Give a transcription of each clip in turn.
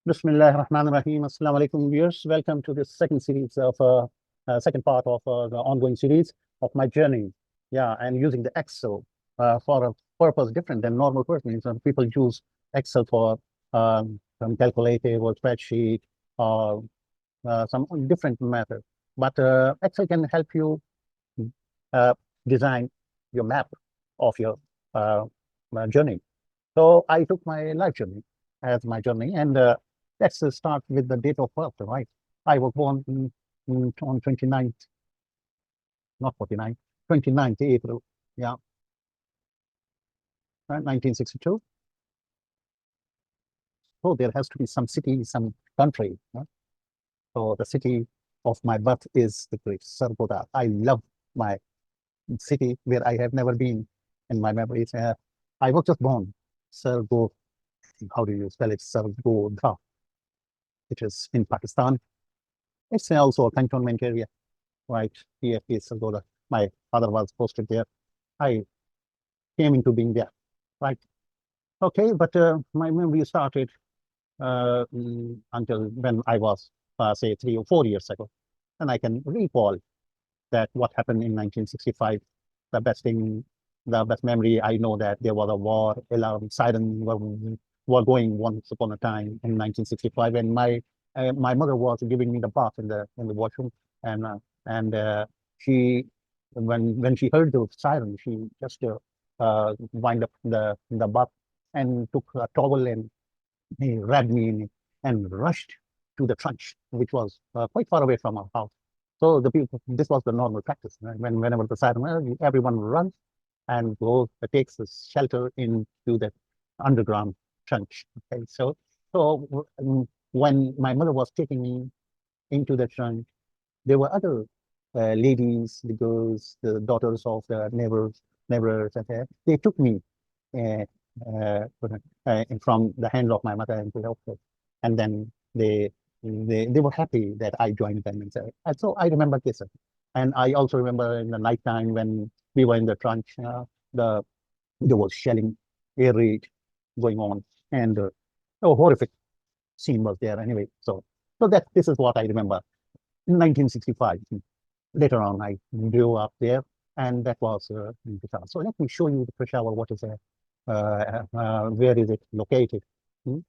Bismillah ar-Rahman ar-Rahim. Assalamu alaikum viewers. Welcome to this second series of second part of the ongoing series of my journey. Yeah, and using the Excel for a purpose different than normal person. Some people use Excel for some calculative or spreadsheet or some different method. But Excel can help you uh, design your map of your journey. So I took my life journey as my journey, and let's start with the date of birth, right? I was born on 29th, not 49th, 29th April, yeah, 1962. So there has to be some city, some country. Huh? So the city of my birth is the great Sargodha. I love my city where I have never been in my memories. I was just born, Sargodha. How do you spell it? Sargodha. It is in Pakistan. It's also a cantonment area, right? Here is Sargodha. My father was posted there. I came into being there, right? Okay, but my memory started until when I was, say, 3 or 4 years ago. And I can recall that what happened in 1965, the best thing, the best memory, I know that there was a war, alarm, siren were going once upon a time in 1965, and my mother was giving me the bath in the washroom, and she when she heard the siren, she just wind up the bath and took a towel and he wrapped me in it and rushed to the trench, which was quite far away from our house. So the people, this was the normal practice. Right? Whenever the siren, everyone runs and goes, takes the shelter into the underground trench. Okay, so when my mother was taking me into the trench, there were other ladies, the girls, the daughters of the neighbors, and they took me uh, uh, from the hand of my mother and to help her. And then they were happy that I joined them, and so I remember this. And I also remember in the nighttime when we were in the trench, the there was shelling, air raid going on, and a horrific scene was there anyway. So that this is what I remember. In 1965, later on, I grew up there, and that was in Peshawar. So let me show you the Peshawar. What is there? Where is it located? Hmm?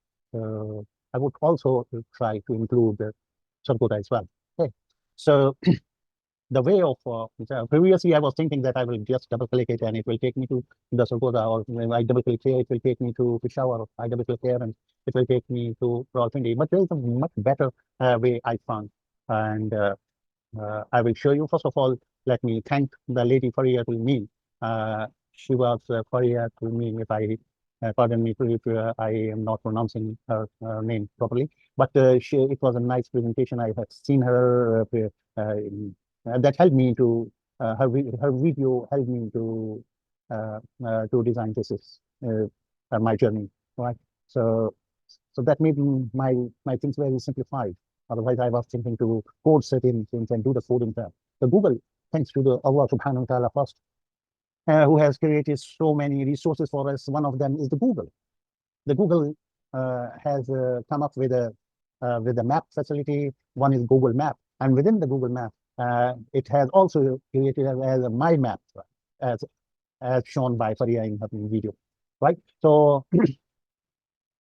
I would also try to include Sargodha as well. Okay, so the way of previously I was thinking that I will just double click it and it will take me to the Sargodha, or when I double click here, it will take me to Peshawar. I double click here and it will take me to Rawalpindi. But there is a much better way I found, and I will show you. First of all, let me thank the lady Faria to me. She was Faria to me, if I pardon me if I am not pronouncing her name properly. But it was a nice presentation. I have seen her. That helped me to her video helped me to design this is my journey, right? So that made my things very simplified. Otherwise, I was thinking to code certain things and do the coding there. The Google, thanks to the Allah Subhanahu wa Taala first, who has created so many resources for us. One of them is the Google. The Google has come up with a map facility. One is Google Map, and within the Google Map, it has also created as a My Map, as shown by Faria in her video, right? So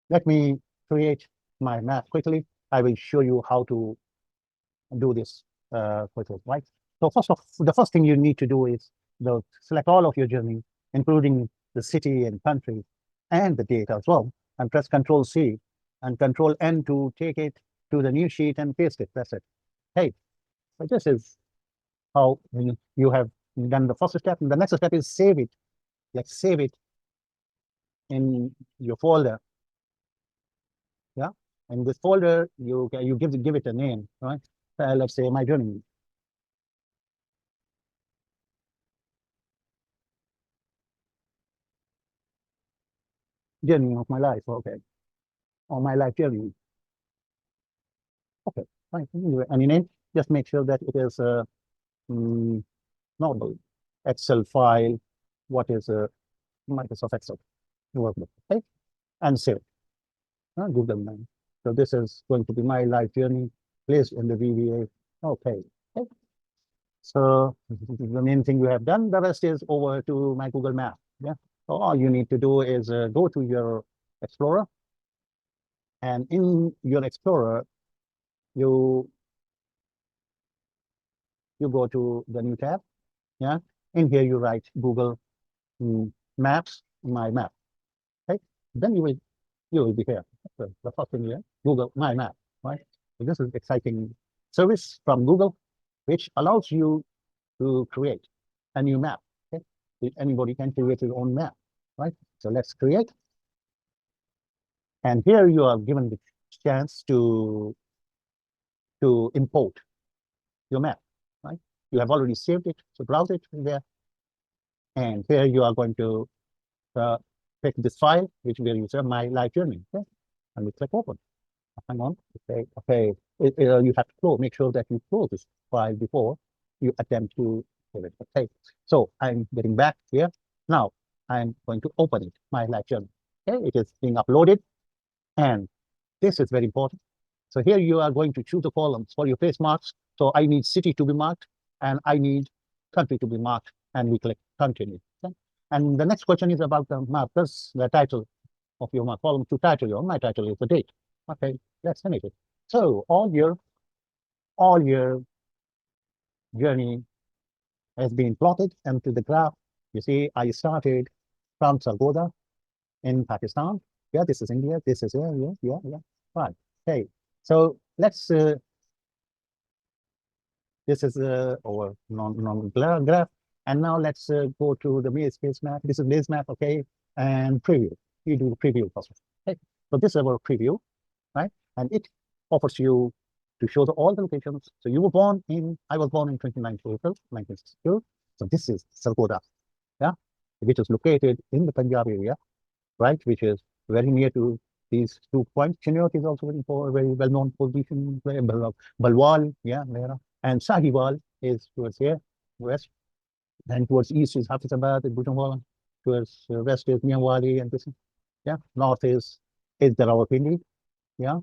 let me create my map quickly. I will show you how to do this quickly, right? So the first thing you need to do is select all of your journey, including the city and country and the date as well, and press Control C and Control N to take it to the new sheet and paste it. That's it. Hey, so this is how you have done the first step. And the next step is save it. Like save it in your folder. Yeah, in this folder you give it a name, right? Let's say my journey. Journey of my life. Okay, or my life journey. Okay, fine. Anyway, any name? Just make sure that it is a normal Excel file. What is a Microsoft Excel workbook? Okay, and save it. Google name. So this is going to be my life journey placed in the VBA. Okay. Okay. So this is the main thing you have done. The rest is over to my Google Map. Yeah. So all you need to do is go to your Explorer, and in your Explorer, you go to the new tab. Yeah. In here, you write Google Maps, my map. Okay. Then you will be here. So the first thing here, Google My Map, right? So this is exciting service from Google, which allows you to create a new map. Okay? Anybody can create his own map, right? So let's create. And here you are given the chance to import your map, right? You have already saved it, so browse it there. And here you are going to pick this file, which will use my life journey. Okay? And we click open. Hang on. Okay. You have to close. Make sure that you close this file before you attempt to save it. Okay. So I'm getting back here. Now I'm going to open it, my live journal. Okay. It is being uploaded, and this is very important. So here you are going to choose the columns for your place marks. So I need city to be marked, and I need country to be marked, and we click continue. Okay? And the next question is about the map. Does the title of your column to title? My title is the date. Okay, let's finish it. So all your journey has been plotted into the graph. You see, I started from Sargodha in Pakistan. Yeah, this is India. This is yeah. Right. Okay. So let's. This is our non graph, and now let's go to the maze space map. This is maze map. Okay, and preview. You do preview first. Okay. So this is our preview, right? And it offers you to show all the locations. So you were born in, I was born in 29th April, 1962. So this is Sargodha, yeah, which is located in the Punjab area, right? Which is very near to these 2 points. Chinook is also very well-known position. Balwal, yeah, and Sahiwal is towards here, west. And towards east is Hafizabad and Bhutanwala. Towards west is Mianwali and this, yeah. North is the Rawalpindi, yeah,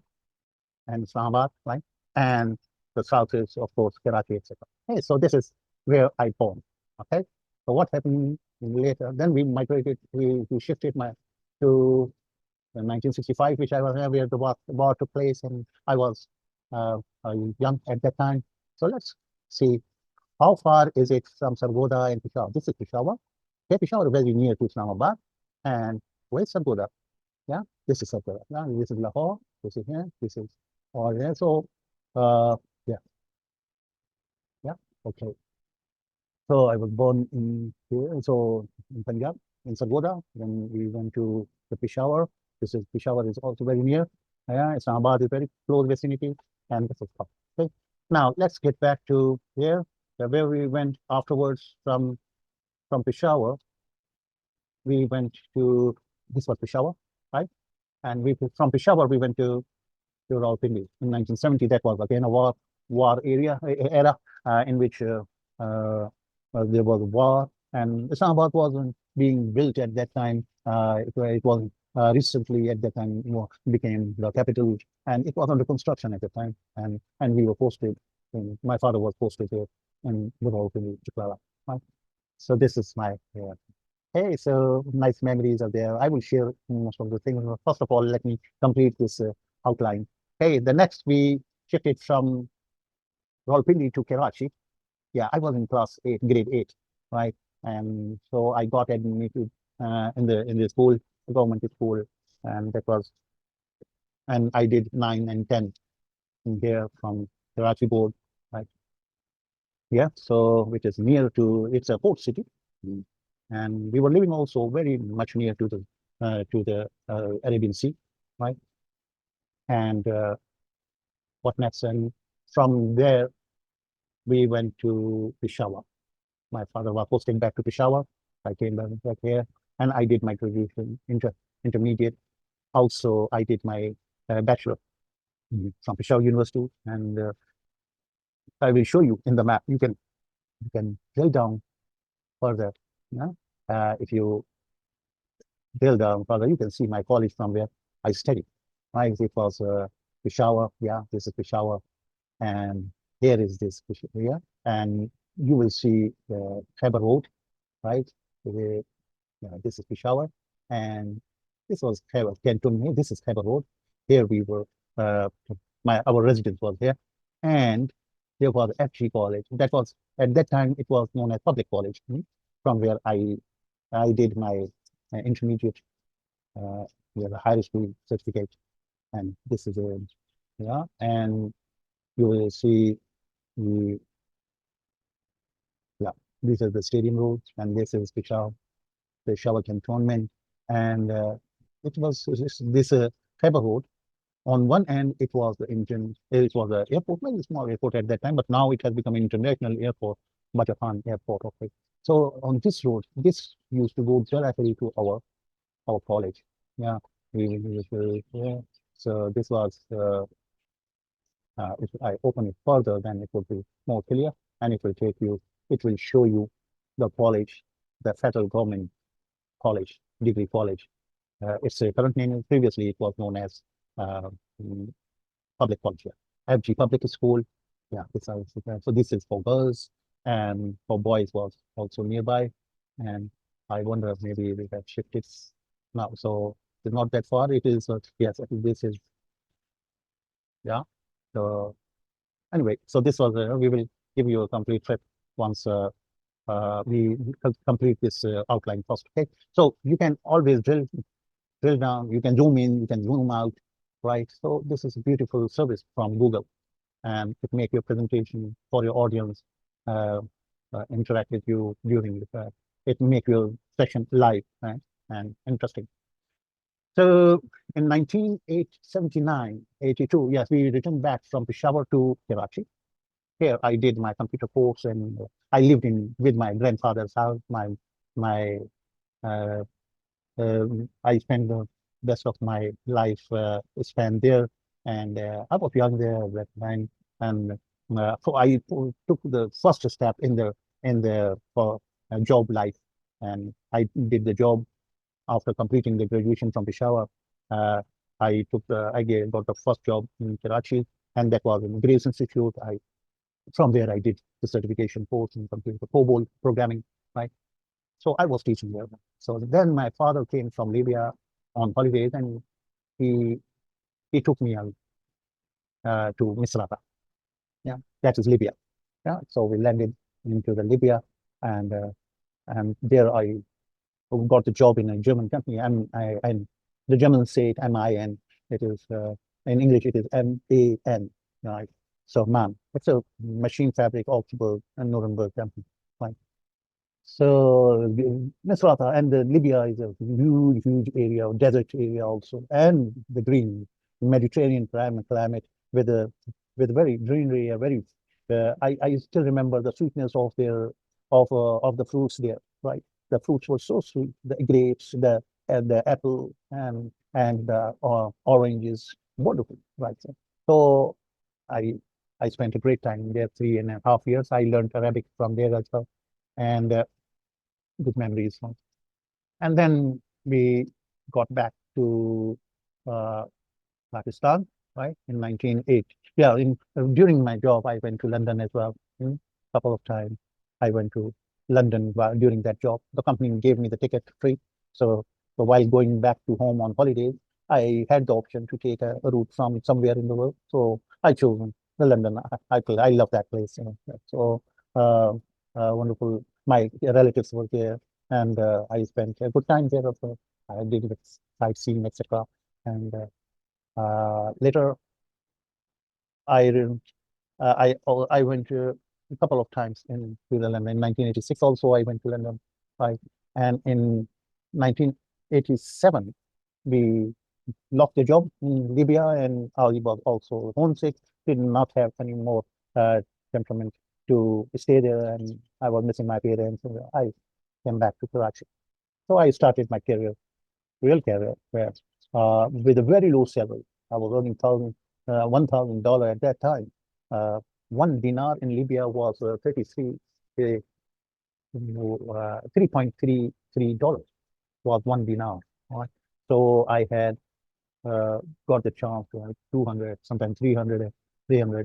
and Islamabad, right? And the south is, of course, Karachi, etc. Okay, so this is where I born. Okay, so what happened later? Then we migrated, we shifted to 1965, which I was where the war took place, and I was young at that time. So let's see how far is it from Sargodha and Peshawar. This is Peshawar. Okay, Peshawar is very near to Islamabad, and where's Sargodha? Yeah, this is Sargodha. Yeah, this is Lahore. This is here. This is all there. So, yeah, yeah, okay. So I was born in here, so in Punjab, in Sargodha. Then we went to the Peshawar. This is Peshawar is also very near. Yeah, Islamabad is very close vicinity, and this is top. Okay. Now let's get back to here, where we went afterwards from Peshawar. We went to this was Peshawar, right? And we from Peshawar we went to Rawalpindi in 1970. That was again a war era in which there was war, and Islamabad wasn't being built at that time. It was recently at that time became the capital, and it was under construction at the time. And we were posted. My father was posted here in Rawalpindi, Chiklara. Right? So this is my hey, so nice memories are there. I will share most of the things. First of all, let me complete this outline. Hey, the next we shifted from Rawalpindi to Karachi. Yeah, I was in class 8, grade 8, right? And so I got admitted in the school, the government school, and that was, and I did 9 and 10 in here from Karachi board, right? Yeah, so which is near to, it's a port city. And we were living also very much near to the Arabian Sea, right? And what next? And from there, we went to Peshawar. My father was posting back to Peshawar. I came back here, and I did my graduation, intermediate. Also, I did my bachelor from Peshawar University, and I will show you in the map. You can drill down further. Yeah? If you drill down further, you can see my college from where I studied. Right? It was Peshawar. Yeah, this is Peshawar, and here is this Peshawar, and you will see the Khyber Road, right? This is Peshawar, and this was Khyber Cantonment. This is Khyber Road. Here we were, uh, our residence was here, and there was FG College. That was at that time it was known as public college, from where I did my intermediate, uh, with a higher school certificate, and this is a, yeah, and you will see the, yeah, these are the stadium roads, and this is Peshawar Cantonment, and it was this Khyber Road. On one end, it was the it was the airport, very small airport at that time, but now it has become an international airport, Baja Khan Airport. Okay, so on this road, this used to go directly to our college. Yeah, yeah. So this was, if I open it further, then it will be more clear, and it will take you, it will show you the college, the federal government college, degree college. Its current name, previously it was known as uh, mm, public college. Yeah. FG Public School. Yeah, so this is for girls, and for boys was also nearby. And I wonder if maybe we have shifted now. So it's not that far. It is, yes, I think this is, yeah. So anyway, so this was, we will give you a complete trip once we complete this outline first. Okay, so you can always drill down, you can zoom in, you can zoom out, right? So this is a beautiful service from Google, and it make your presentation for your audience, uh, interact with you during the, it make your session live, right, and interesting. So in 1979, 82, yes, we returned back from Peshawar to Karachi. Here I did my computer course, and I lived in with my grandfather's house. My uh, I spent the best of my life spent there, and I was young there at that time, and so I took the first step in the for job life, and I did the job after completing the graduation from Peshawar. Uh, got the first job in Karachi, and that was in Grace Institute. From there I did the certification course in computer COBOL programming, right? So I was teaching there. So then my father came from Libya on holidays, and he he took me to Misrata. Yeah, that is Libya. Yeah, so we landed into the Libya, and there I got the job in a German company. And the Germans say it MIN. It is, in English it is MAN. Right. So MAN. It's a machine fabric Augsburg and Nuremberg company. Right. So Misrata and Libya is a huge, huge area, desert area also, and the green Mediterranean climate with a very greenery, a very. I still remember the sweetness of their of the fruits there. Right, the fruits were so sweet. The grapes, the apple, and the oranges, wonderful. Right, so I I spent a great time there, 3.5 years. I learned Arabic from there as well, and good memories. And then we got back to uh, Pakistan, right, in 1980. Yeah, during my job, I went to London as well. A couple of times I went to London during that job. The company gave me the ticket free. So while going back to home on holidays, I had the option to take a route from somewhere in the world. So I chose the London. I love that place. So uh, wonderful. My relatives were there, and I spent a good time there. Also, I did the sightseeing, etc. And later, I I went a couple of times to London. In 1986, also I went to London, right? And in 1987, we lost the job in Libya, and I was also homesick. Did not have any more uh, temperament to stay there, and I was missing my parents. So I came back to Karachi. So I started my career, real career, where with a very low salary. I was earning $1,000 at that time. Uh, one dinar in Libya was 3.33 dollars was one dinar. Right? So I had got the chance to have 200, sometimes 300,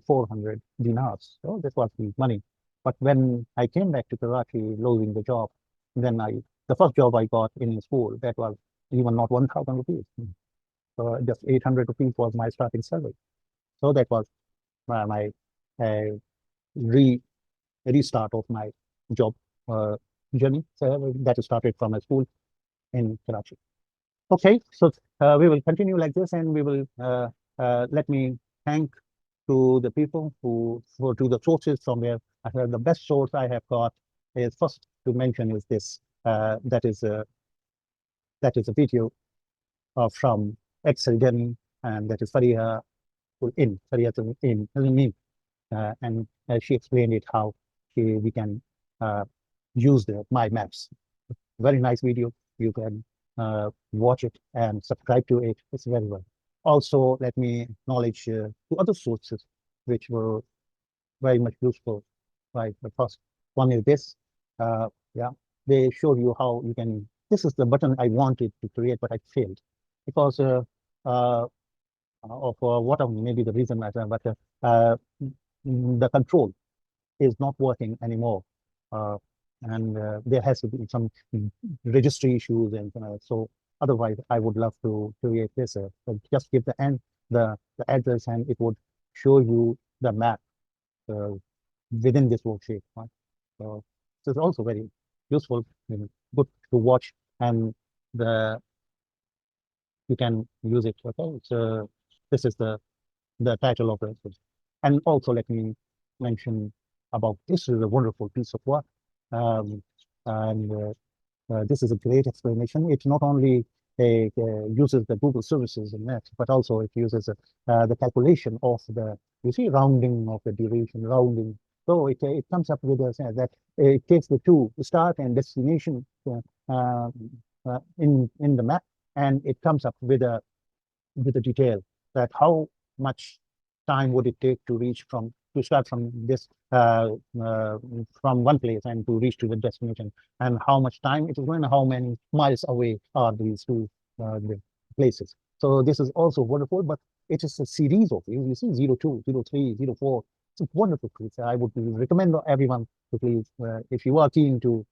400 dinars. So that was the money. But when I came back to Karachi, losing the job, then the first job I got in school, that was even not 1,000 rupees. So just 800 rupees was my starting salary. So that was my uh, re restart of my job uh, journey. So that started from a school in Karachi. Okay, so we will continue like this, and we will let me thank to the people to the sources from where I heard. The best source I have got is, first to mention, is this that is a video from Excel Demi, and that is Fariha in, and she explained it how we can use the My Maps. Very nice video. You can watch it and subscribe to it. It's very well. Also, let me acknowledge two other sources which were very much useful. Right, the first one is this. Yeah, they show you how you can. This is the button I wanted to create, but I failed because uh, of what maybe the reason, but the control is not working anymore. Uh, and there has to be some registry issues, and so otherwise I would love to create this. Just give the address, and it would show you the map uh, within this worksheet. Right? So it's also very useful, good to watch, and the you can use it. Okay, so this is the title of the episode. And also let me mention about this is a wonderful piece of work. Um, and this is a great explanation. It not only uses the Google services and that, but also it uses the calculation of you see, rounding of the duration, rounding. So it comes up with that it takes the two, start and destination in the map, and it comes up with a detail that how much time would it take to reach to start from this from one place and to reach to the destination, and how much time it is going, how many miles away are these two the places. So this is also wonderful, but it is a series of you see 02, 03, 04. It's a wonderful piece. I would recommend everyone to please, if you are keen to